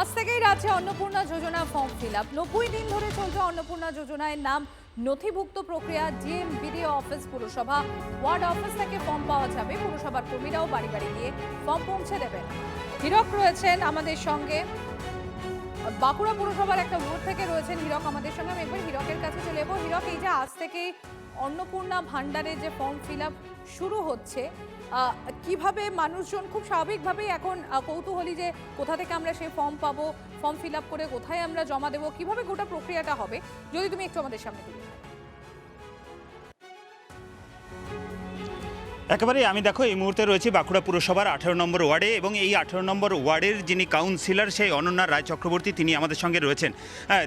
আজ থেকেই রাজ্যে Annapurna Yojana form fill up. 90 দিন ধরে চলছে অন্নপূর্ণা যোজনায় নাম নথিভুক্ত প্রক্রিয়া। জিএম বিডিও অফিস, পুরসভা ওয়ার্ড অফিস থেকে ফর্ম পাওয়া যাবে। পুরসভার কর্মীরাও বাড়ি বাড়ি গিয়ে ফর্ম পৌঁছে দেবেন। হীরক রয়েছেন আমাদের সঙ্গে, বাঁকুড়া পুরসভার একটা ওয়ার্ড থেকে রয়েছেন হীরক আমাদের সঙ্গে। আমি একবার হীরকের কাছে চলে যাবো। হীরক, এই যে আজ থেকেই অন্নপূর্ণা ভান্ডারের যে ফর্ম ফিল আপ শুরু হচ্ছে, কিভাবে মানুষজন খুব স্বাভাবিকভাবেই এখন কৌতূহলী যে কোথা থেকে আমরা সেই ফর্ম পাবো, ফর্ম ফিল আপ করে কোথায় আমরা জমা দেবো, কিভাবে গোটা প্রক্রিয়াটা হবে, যদি তুমি একটু আমাদের সামনে তুলে ধরো। একেবারে আমি দেখো এই মুহূর্তে রয়েছি বাঁকুড়া পুরসভার 18 নম্বর ওয়ার্ডে, এবং এই 18 নম্বর ওয়ার্ডের যিনি কাউন্সিলর সেই অনন্যা রায় চক্রবর্তী তিনি আমাদের সঙ্গে রয়েছেন।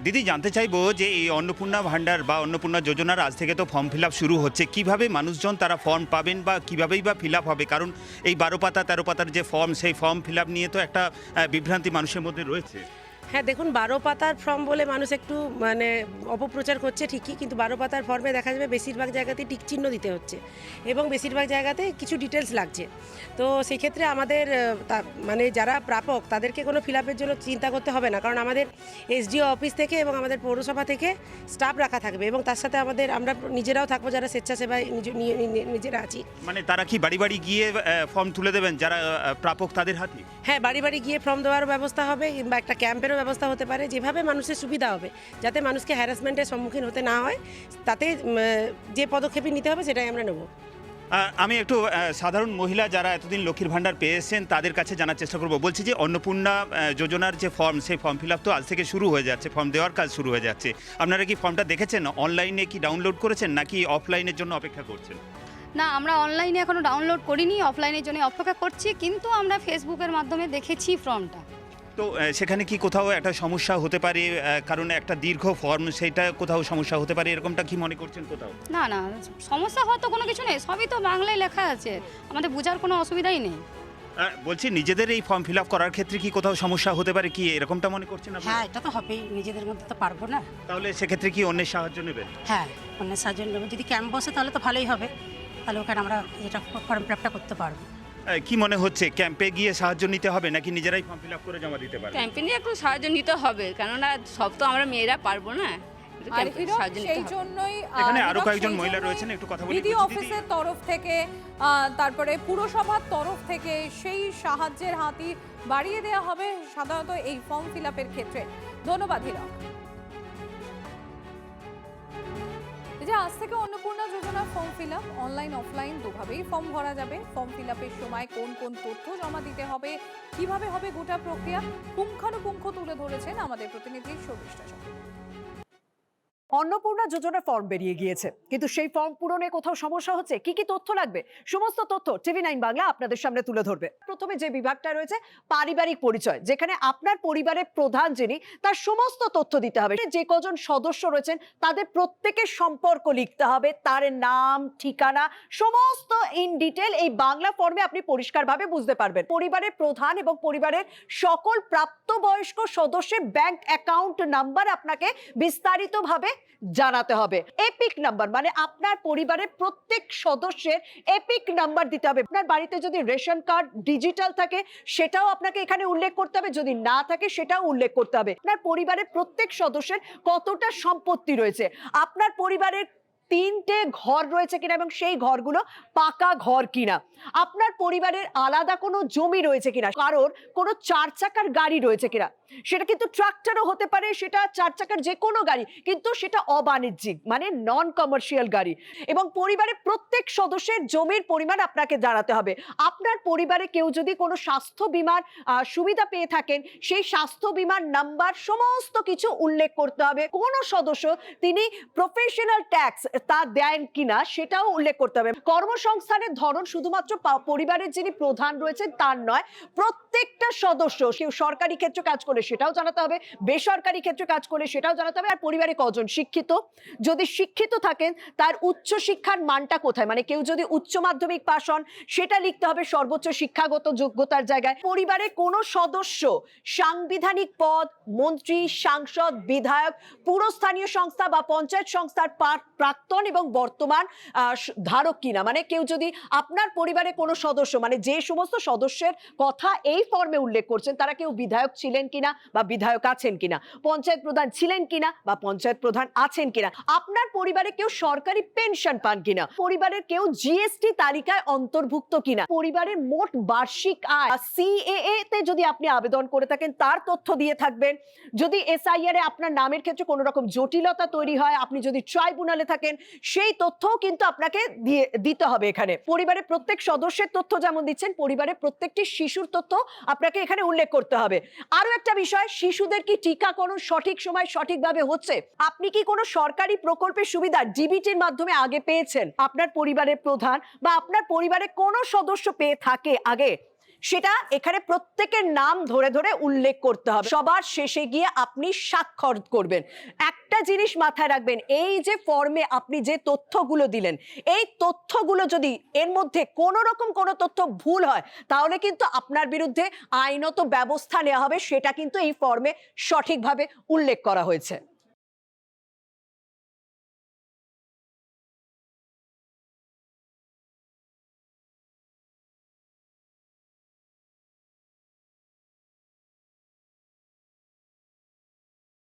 দিদি, জানতে চাইবো যে এই অন্নপূর্ণা ভান্ডার বা অন্নপূর্ণা যোজনার আজ থেকে তো ফর্ম ফিল আপ শুরু হচ্ছে, কিভাবে মানুষজন তারা ফর্ম পাবেন বা কিভাবেই বা ফিল আপ হবে? কারণ এই 12 পাতা 13 পাতার যে ফর্ম, সেই ফর্ম ফিল আপ নিয়ে তো একটা বিভ্রান্তি মানুষের মধ্যে রয়েছে। হ্যাঁ, দেখুন, 12 পাতার ফর্ম বলে মানুষ একটু অপপ্রচার করছে ঠিকই, কিন্তু 12 পাতার ফর্মে দেখা যাবে বেশিরভাগ জায়গাতেই টিক চিহ্ন দিতে হচ্ছে এবং বেশিরভাগ জায়গাতে কিছু ডিটেলস লাগছে। তো সেই ক্ষেত্রে আমাদের যারা প্রাপক তাদেরকে কোনো ফিল আপের জন্য চিন্তা করতে হবে না, কারণ আমাদের এসডিও অফিস থেকে এবং আমাদের পৌরসভা থেকে স্টাফ রাখা থাকবে, এবং তার সাথে আমরা নিজেরাও থাকবো যারা স্বেচ্ছাসেবায় নিজেরা আছি। মানে তারা কি বাড়ি বাড়ি গিয়ে ফর্ম তুলে দেবেন যারা প্রাপক তাদের হাতে? হ্যাঁ, বাড়ি বাড়ি গিয়ে ফর্ম দেওয়ারও ব্যবস্থা হবে, কিংবা একটা ক্যাম্পেরও ব্যবস্থা হতে পারে, যেভাবে মানুষের সুবিধা হবে, যাতে মানুষকে হ্যারাসমেন্টের সম্মুখীন হতে না হয়, তাতে যে পদক্ষেপই নিতে হবে সেটাই আমরা নেব। আমি একটু সাধারণ মহিলা যারা এতদিন লক্ষ্মীর ভাণ্ডার পেয়েছেন তাদের কাছে জানার চেষ্টা করব। বলছি যে অন্নপূর্ণা যোজনার যে ফর্ম, সেই ফর্ম ফিল আপ তো আজ থেকে শুরু হয়ে যাচ্ছে, ফর্ম দেওয়ার কাজ শুরু হয়ে যাচ্ছে। আপনারা কি ফর্মটা দেখেছেন? অনলাইনে কি ডাউনলোড করেছেন নাকি অফলাইনের জন্য অপেক্ষা করছেন? না, আমরা অনলাইনে এখনো ডাউনলোড করিনি, অফলাইনের জন্য অপেক্ষা করছি, কিন্তু আমরা ফেসবুকের মাধ্যমে দেখেছি ফর্মটা। তো সেখানে কি কোথাও একটা সমস্যা হতে পারে? কারণ একটা দীর্ঘ ফর্ম, সেটা কোথাও সমস্যা হতে পারে, এরকমটা কি মনে করছেন কোথাও? না না, সমস্যা হওয়ার তো কোনো কিছু নেই, সবই তো বাংলায় লেখা আছে, আমাদের বোঝার কোনো অসুবিধাই নেই। বলছি, নিজেদের এই ফর্ম ফিল আপ করার ক্ষেত্রে কি কোথাও সমস্যা হতে পারে, কি এরকমটা মনে করছেন আপনারা? হ্যাঁ, এটা তো হবেই, নিজেদের মধ্যে তো পারবো না। তাহলে সেক্ষেত্রে কি অন্যের সাহায্য নেবেন? হ্যাঁ, অন্যের সাহায্য নেবো। যদি ক্যাম্প বসে তাহলে তো ভালোই হবে, তাহলে ওখানে আমরা এটা ফর্ম ফিল আপটা করতে পারবো। কি মনে হচ্ছে, ক্যাম্পে গিয়ে সাহায্য নিতে হবে নাকি নিজেরাই ফর্ম ফিল আপ করে জমা দিতে পারবে? ক্যাম্পেইনে একটু সাহায্য নিতে হবে, কেননা সব তো আমরা মেয়েরা পারবো না। আর সেই জন্যই এখানে আরো কয়েকজন মহিলা রয়েছেন, একটু কথা বলি। বিডিও অফিসের তরফ থেকে, তারপরে পুরসভার তরফ থেকে সেই সাহায্যের হাতই বাড়িয়ে দেওয়া হবে সাধারণত এই ফর্ম ফিল আপের ক্ষেত্রে। ধন্যবাদ হীরক। এই যে আজ থেকে Annapurna Yojana form fill up online offline দুভাবেই ফর্ম ভরা যাবে। ফর্ম ফিল আপের সময় কোন কোন তথ্য জমা দিতে হবে, কিভাবে হবে গোটা প্রক্রিয়া, পুঙ্খানুপুঙ্খ তুলে ধরেছেন আমাদের প্রতিনিধি শর্মিষ্ঠা চক্রবর্তী। অন্নপূর্ণা যোজনা ফর্ম বেরিয়ে গিয়েছে, কিন্তু সেই ফর্ম পূরণে কোথাও সমস্যা হচ্ছে। কি কি তথ্য লাগবে, সমস্ত তথ্য TV9 বাংলা আপনাদের সামনে তুলে ধরবে। প্রথমে যে বিভাগটা রয়েছে পারিবারিক পরিচয়, যেখানে আপনার পরিবারের প্রধান যিনি তার সমস্ত তথ্য দিতে হবে। যে কজন সদস্য রয়েছেন তাদের প্রত্যেকের সম্পর্ক লিখতে হবে, তার নাম, ঠিকানা, সমস্ত ইন ডিটেল এই বাংলা ফর্মে আপনি পরিষ্কারভাবে বুঝতে পারবেন। পরিবারের প্রধান এবং পরিবারের সকল প্রাপ্তবয়স্ক সদস্যের ব্যাংক অ্যাকাউন্ট নাম্বার আপনাকে বিস্তারিতভাবে জানাতে হবে। এপিক নাম্বার মানে আপনার পরিবারের প্রত্যেক সদস্যের এপিক নাম্বার দিতে হবে। আপনার বাড়িতে যদি রেশন কার্ড ডিজিটাল থাকে সেটাও আপনাকে এখানে উল্লেখ করতে হবে, যদি না থাকে সেটাও উল্লেখ করতে হবে। আপনার পরিবারের প্রত্যেক সদস্যের কতটা সম্পত্তি রয়েছে, আপনার পরিবারের 3টে ঘর রয়েছে কিনা এবং সেই ঘরগুলো পাকা ঘর কিনা, আপনার পরিবারের আলাদা কোনো জমি রয়েছে কিনা, কারোর কোনো 4 চাকার গাড়ি রয়েছে কিনা, সেটা কিন্তু ট্রাক্টরও হতে পারে, সেটা 4 চাকার যে কোনো গাড়ি, কিন্তু সেটা অবাণিজ্যিক মানে নন কমার্শিয়াল গাড়ি। এবং পরিবারের প্রত্যেক সদস্যের জমির পরিমাণ আপনাকে জানাতে হবে। আপনার পরিবারে কেউ যদি কোনো স্বাস্থ্য বীমার সুবিধা পেয়ে থাকেন সেই স্বাস্থ্য বীমার নাম্বার সমস্ত কিছু উল্লেখ করতে হবে। কোন সদস্য তিনি প্রফেশনাল ট্যাক্স তা দেন কিনা সেটাও উল্লেখ করতে হবে। কর্মসংস্থানের ধরন শুধুমাত্র পরিবারের যিনি প্রধান রয়েছেন তার নয়, প্রত্যেকটা সদস্য, কেউ সরকারি ক্ষেত্রে কাজ করে সেটাও জানাতে হবে, বেসরকারি ক্ষেত্রে কাজ করে সেটাও জানাতে হবে। আর পরিবারে কজন শিক্ষিত, যদি শিক্ষিত থাকেন তার উচ্চ শিক্ষার মানটা কোথায়, মানে কেউ যদি উচ্চ মাধ্যমিক পাশ হন সেটা লিখতে হবে সর্বোচ্চ শিক্ষাগত যোগ্যতার জায়গায়। পরিবারে কোন সদস্য সাংবিধানিক পদ, মন্ত্রী, সাংসদ, বিধায়ক, পুরস্থানীয় সংস্থা বা পঞ্চায়েত সংস্থার প্রাক্তন প্রাক্তন এবং বর্তমান ধারক কিনা, মানে কেউ যদি আপনার পরিবারে কোনো সদস্য, মানে যে সমস্ত সদস্যের কথা এই ফর্মে উল্লেখ করছেন তারা কেউ বিধায়ক ছিলেন কিনা বা বিধায়ক আছেন কিনা, পঞ্চায়েত প্রধান ছিলেন কিনা বা পঞ্চায়েত প্রধান আছেন কিনা, আপনার পরিবারে কেউ সরকারি পেনশন পান কিনা, পরিবারের কেউ জিএসটি তালিকায় অন্তর্ভুক্ত কিনা, পরিবারের মোট বার্ষিক আয়, সিএএ তে যদি আপনি আবেদন করে থাকেন তার তথ্য দিয়ে থাকবেন। যদি এসআইআর এ আপনার নামের ক্ষেত্রে কোনো রকম জটিলতা তৈরি হয়, আপনি যদি ট্রাইব্যুনালে থাকেন, সেই তথ্যও কিন্তু আপনাকে দিতে হবে এখানে। পরিবারের প্রত্যেক সদস্যের তথ্য যেমন দিচ্ছেন, পরিবারের প্রত্যেকটি শিশুর তথ্য আপনাকে এখানে উল্লেখ করতে হবে। আরো একটা বিষয়, শিশুদের কি টিকাকরণ সঠিক সময় সঠিকভাবে হচ্ছে, আপনি কি কোনো সরকারি প্রকল্পের সুবিধা ডিবিটির মাধ্যমে আগে পেয়েছেন, আপনার পরিবারের প্রধান বা আপনার পরিবারের কোনো সদস্য পেয়ে থাকে আগে, সেটা এখানে প্রত্যেকের নাম ধরে ধরে উল্লেখ করতে হবে। সবার শেষে গিয়ে আপনি স্বাক্ষর করবেন। একটা জিনিস মাথায় রাখবেন, এই যে ফর্মে আপনি যে তথ্যগুলো দিলেন, এই তথ্যগুলো যদি এর মধ্যে কোনো রকম কোনো তথ্য ভুল হয় তাহলে কিন্তু আপনার বিরুদ্ধে আইনত ব্যবস্থা নেওয়া হবে, সেটা কিন্তু এই ফর্মে সঠিকভাবে উল্লেখ করা হয়েছে।